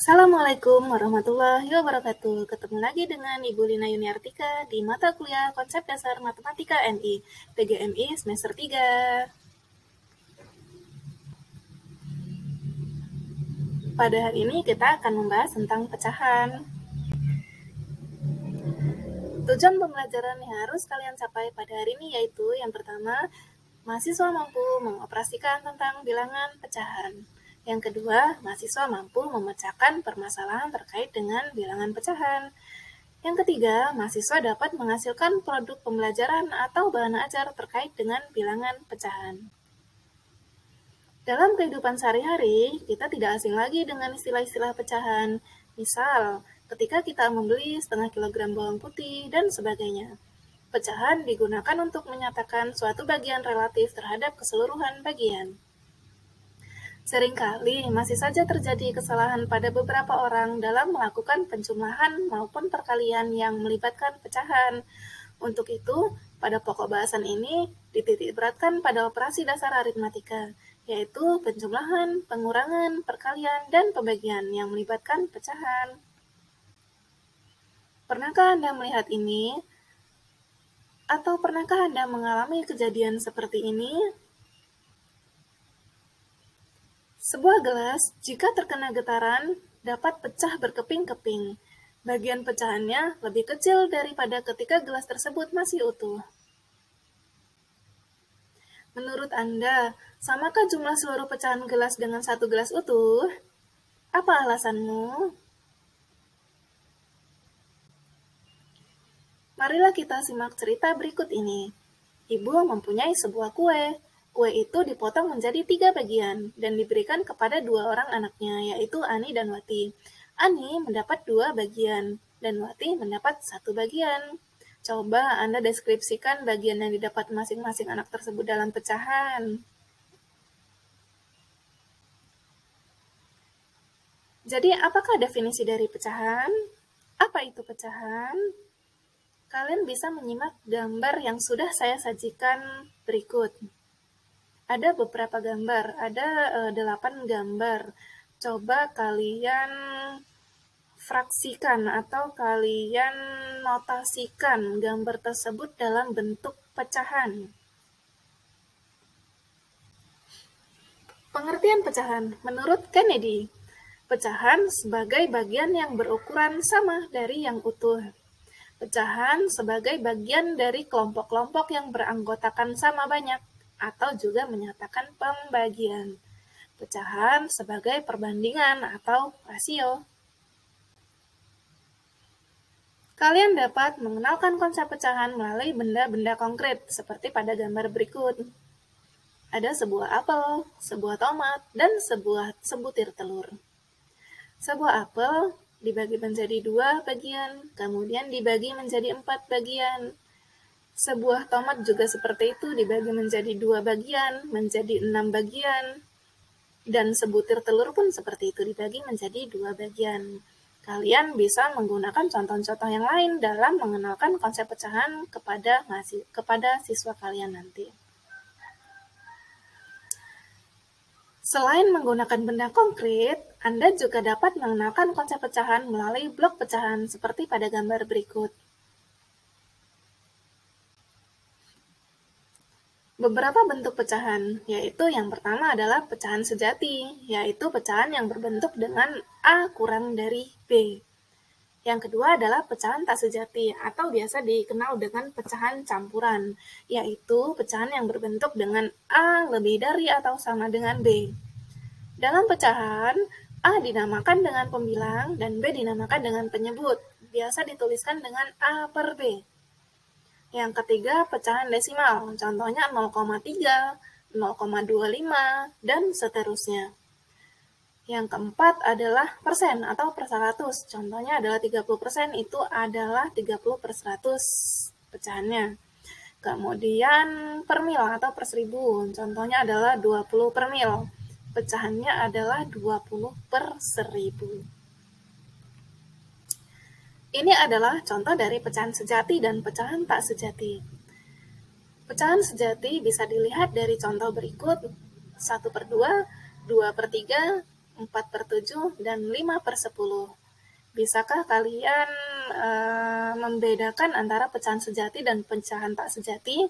Assalamualaikum warahmatullahi wabarakatuh. Ketemu lagi dengan Ibu Lina Yuniartika di mata kuliah Konsep Dasar Matematika MI, PGMI semester 3. Pada hari ini kita akan membahas tentang pecahan. Tujuan pembelajaran yang harus kalian capai pada hari ini yaitu yang pertama, mahasiswa mampu mengoperasikan tentang bilangan pecahan. Yang kedua, mahasiswa mampu memecahkan permasalahan terkait dengan bilangan pecahan. Yang ketiga, mahasiswa dapat menghasilkan produk pembelajaran atau bahan ajar terkait dengan bilangan pecahan. Dalam kehidupan sehari-hari, kita tidak asing lagi dengan istilah-istilah pecahan. Misal, ketika kita membeli setengah kilogram bawang putih dan sebagainya. Pecahan digunakan untuk menyatakan suatu bagian relatif terhadap keseluruhan bagian. Seringkali masih saja terjadi kesalahan pada beberapa orang dalam melakukan penjumlahan maupun perkalian yang melibatkan pecahan. Untuk itu, pada pokok bahasan ini dititik beratkan pada operasi dasar aritmatika, yaitu penjumlahan, pengurangan, perkalian, dan pembagian yang melibatkan pecahan. Pernahkah Anda melihat ini? Atau pernahkah Anda mengalami kejadian seperti ini? Sebuah gelas, jika terkena getaran, dapat pecah berkeping-keping. Bagian pecahannya lebih kecil daripada ketika gelas tersebut masih utuh. Menurut Anda, samakah jumlah seluruh pecahan gelas dengan satu gelas utuh? Apa alasanmu? Marilah kita simak cerita berikut ini. Ibu mempunyai sebuah kue. Kue itu dipotong menjadi 3 bagian dan diberikan kepada 2 orang anaknya, yaitu Ani dan Wati. Ani mendapat 2 bagian dan Wati mendapat 1 bagian. Coba Anda deskripsikan bagian yang didapat masing-masing anak tersebut dalam pecahan. Jadi, apakah definisi dari pecahan? Apa itu pecahan? Kalian bisa menyimak gambar yang sudah saya sajikan berikut. Ada beberapa gambar, ada 8 gambar. Coba kalian fraksikan atau kalian notasikan gambar tersebut dalam bentuk pecahan. Pengertian pecahan menurut Kennedy. Pecahan sebagai bagian yang berukuran sama dari yang utuh. Pecahan sebagai bagian dari kelompok-kelompok yang beranggotakan sama banyak, atau juga menyatakan pembagian. Pecahan sebagai perbandingan atau rasio. Kalian dapat mengenalkan konsep pecahan melalui benda-benda konkret, seperti pada gambar berikut. Ada sebuah apel, sebuah tomat, dan sebutir telur. Sebuah apel dibagi menjadi 2 bagian, kemudian dibagi menjadi 4 bagian. Sebuah tomat juga seperti itu, dibagi menjadi 2 bagian, menjadi 6 bagian. Dan sebutir telur pun seperti itu, dibagi menjadi 2 bagian. Kalian bisa menggunakan contoh-contoh yang lain dalam mengenalkan konsep pecahan kepada siswa kalian nanti. Selain menggunakan benda konkret, Anda juga dapat mengenalkan konsep pecahan melalui blok pecahan seperti pada gambar berikut. Beberapa bentuk pecahan, yaitu yang pertama adalah pecahan sejati, yaitu pecahan yang berbentuk dengan A kurang dari B. Yang kedua adalah pecahan tak sejati, atau biasa dikenal dengan pecahan campuran, yaitu pecahan yang berbentuk dengan A lebih dari atau sama dengan B. Dalam pecahan, A dinamakan dengan pembilang dan B dinamakan dengan penyebut, biasa dituliskan dengan A per B. Yang ketiga, pecahan desimal, contohnya 0,3, 0,25, dan seterusnya. Yang keempat adalah persen atau per 100, contohnya adalah 30%, itu adalah 30 per 100 pecahannya. Kemudian per mil atau per 1000, contohnya adalah 20 per mil, pecahannya adalah 20 per 1000. Ini adalah contoh dari pecahan sejati dan pecahan tak sejati. Pecahan sejati bisa dilihat dari contoh berikut, 1/2, 2/3, 4/7, dan 5/10. Bisakah kalian membedakan antara pecahan sejati dan pecahan tak sejati?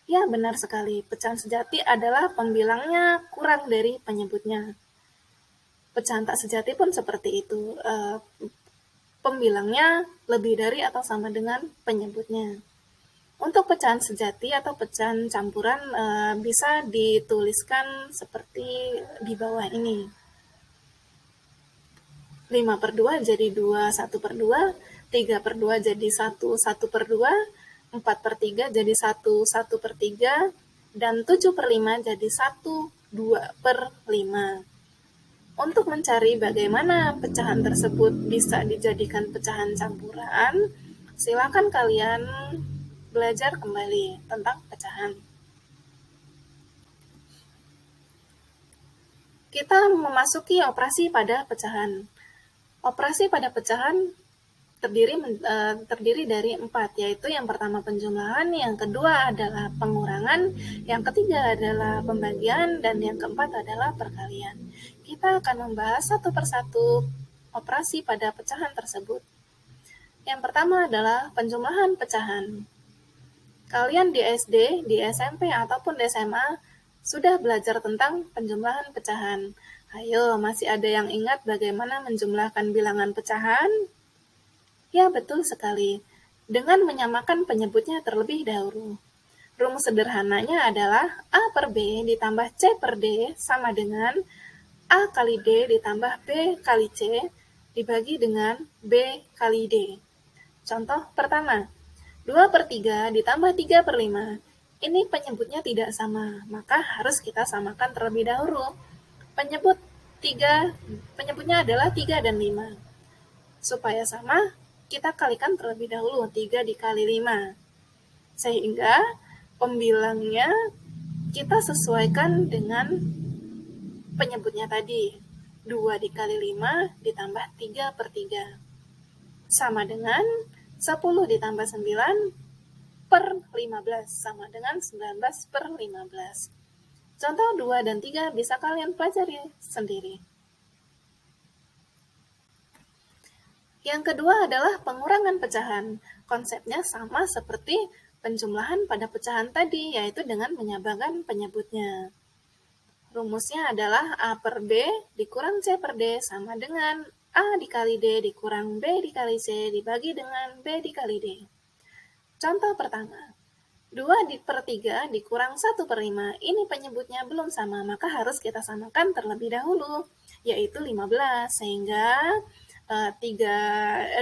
Ya, benar sekali. Pecahan sejati adalah pembilangnya kurang dari penyebutnya. Pecahan tak sejati pun seperti itu. Pembilangnya lebih dari atau sama dengan penyebutnya. Untuk pecahan sejati atau pecahan campuran bisa dituliskan seperti di bawah ini. 5/2 jadi 2, 1/2, 3/2 jadi 1, 1/2, 4/3 jadi 1, 1/3, dan 7/5 jadi 1, 2/5. Untuk mencari bagaimana pecahan tersebut bisa dijadikan pecahan campuran, silakan kalian belajar kembali tentang pecahan. Kita memasuki operasi pada pecahan. Operasi pada pecahan terdiri dari 4, yaitu yang pertama penjumlahan, yang kedua adalah pengurangan, yang ketiga adalah pembagian, dan yang keempat adalah perkalian. Kita akan membahas satu persatu operasi pada pecahan tersebut. Yang pertama adalah penjumlahan pecahan. Kalian di SD, di SMP, ataupun di SMA sudah belajar tentang penjumlahan pecahan. Ayo, masih ada yang ingat bagaimana menjumlahkan bilangan pecahan? Ya, betul sekali. Dengan menyamakan penyebutnya terlebih dahulu. Rumus sederhananya adalah A/B ditambah C/D sama dengan A kali D ditambah B kali C dibagi dengan B kali D. Contoh pertama, 2/3 ditambah 3/5. Ini penyebutnya tidak sama, maka harus kita samakan terlebih dahulu. Penyebutnya adalah 3 dan 5. Supaya sama, kita kalikan terlebih dahulu 3 dikali 5. Sehingga pembilangnya kita sesuaikan dengan penyebutnya tadi. 2 dikali 5 ditambah 3/3. Sama dengan 10 ditambah 9/15 sama dengan 19/15. Contoh 2 dan 3 bisa kalian pelajari sendiri. Yang kedua adalah pengurangan pecahan. Konsepnya sama seperti penjumlahan pada pecahan tadi, yaitu dengan menyamakan penyebutnya. Rumusnya adalah A/B dikurang C/D sama dengan A dikali D dikurang B dikali C dibagi dengan B dikali D. Contoh pertama, 2/3 dikurang 1/5. Ini penyebutnya belum sama, maka harus kita samakan terlebih dahulu, yaitu 15. Sehingga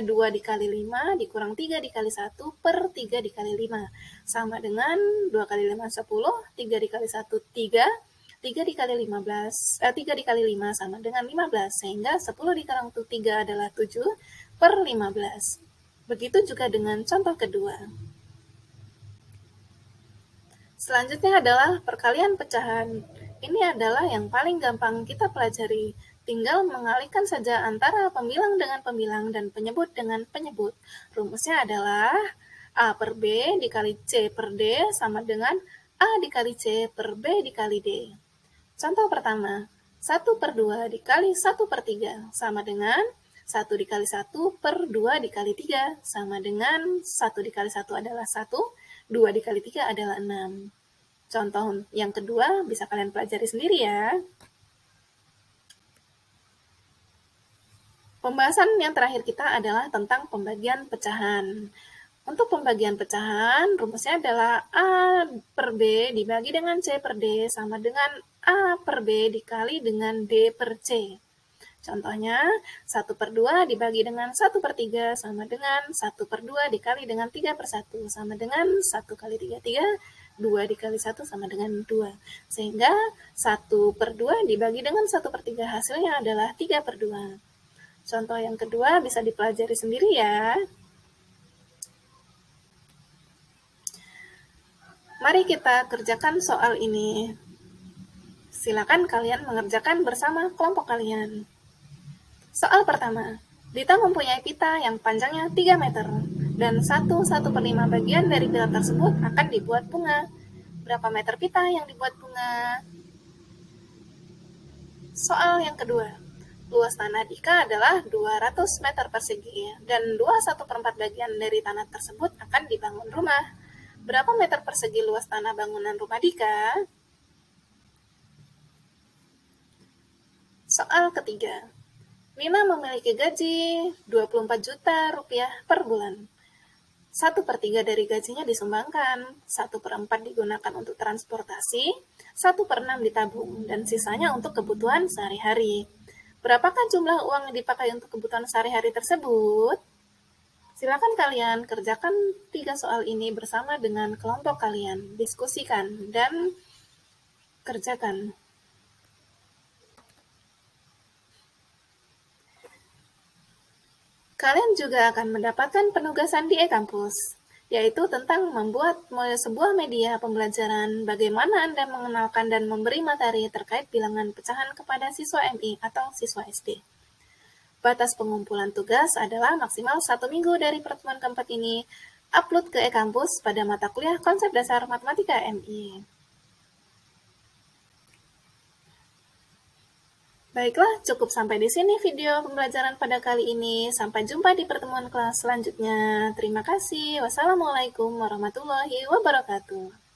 2 dikali 5 dikurang 3 dikali 1 per 3 dikali 5. Sama dengan 2 kali 5, 10, 3 dikali 1, 3, 3 dikali 5 sama dengan 15. Sehingga 10 dikurang 3 adalah 7 per 15. Begitu juga dengan contoh kedua. Selanjutnya adalah perkalian pecahan. Ini adalah yang paling gampang kita pelajari. Tinggal mengalihkan saja antara pembilang dengan pembilang dan penyebut dengan penyebut. Rumusnya adalah A/B dikali C/D sama dengan A dikali C per B dikali D. Contoh pertama, 1/2 dikali 1/3 sama dengan 1 dikali 1 per 2 dikali 3 sama dengan 1 dikali 1 adalah 1, 2 dikali 3 adalah 6. Contoh yang kedua bisa kalian pelajari sendiri ya. Pembahasan yang terakhir kita adalah tentang pembagian pecahan. Untuk pembagian pecahan, rumusnya adalah A/B dibagi dengan C/D sama dengan A/B dikali dengan D per C. Contohnya, 1/2 dibagi dengan 1/3 sama dengan 1/2 dikali dengan 3/1 sama dengan 1 kali 3, 2 dikali 1 sama dengan 2. Sehingga 1/2 dibagi dengan 1/3 hasilnya adalah 3/2. Contoh yang kedua bisa dipelajari sendiri ya. Mari kita kerjakan soal ini. Silakan kalian mengerjakan bersama kelompok kalian. Soal pertama, Dita mempunyai pita yang panjangnya 3 meter, dan 1/1/5 bagian dari pita tersebut akan dibuat bunga. Berapa meter pita yang dibuat bunga? Soal yang kedua, luas tanah Dika adalah 200 meter persegi dan 2/1/4 bagian dari tanah tersebut akan dibangun rumah. Berapa meter persegi luas tanah bangunan rumah Dika? Soal ketiga, Nina memiliki gaji 24 juta rupiah per bulan. 1/3 dari gajinya disumbangkan, 1/4 digunakan untuk transportasi, 1/6 ditabung, dan sisanya untuk kebutuhan sehari-hari. Berapakah jumlah uang yang dipakai untuk kebutuhan sehari-hari tersebut? Silakan kalian kerjakan 3 soal ini bersama dengan kelompok kalian, diskusikan, dan kerjakan. Kalian juga akan mendapatkan penugasan di e-kampus, yaitu tentang membuat sebuah media pembelajaran, bagaimana Anda mengenalkan dan memberi materi terkait bilangan pecahan kepada siswa MI atau siswa SD. Batas pengumpulan tugas adalah maksimal 1 minggu dari pertemuan keempat ini. Upload ke e-kampus pada mata kuliah Konsep Dasar Matematika MI. Baiklah, cukup sampai di sini video pembelajaran pada kali ini. Sampai jumpa di pertemuan kelas selanjutnya. Terima kasih. Wassalamualaikum warahmatullahi wabarakatuh.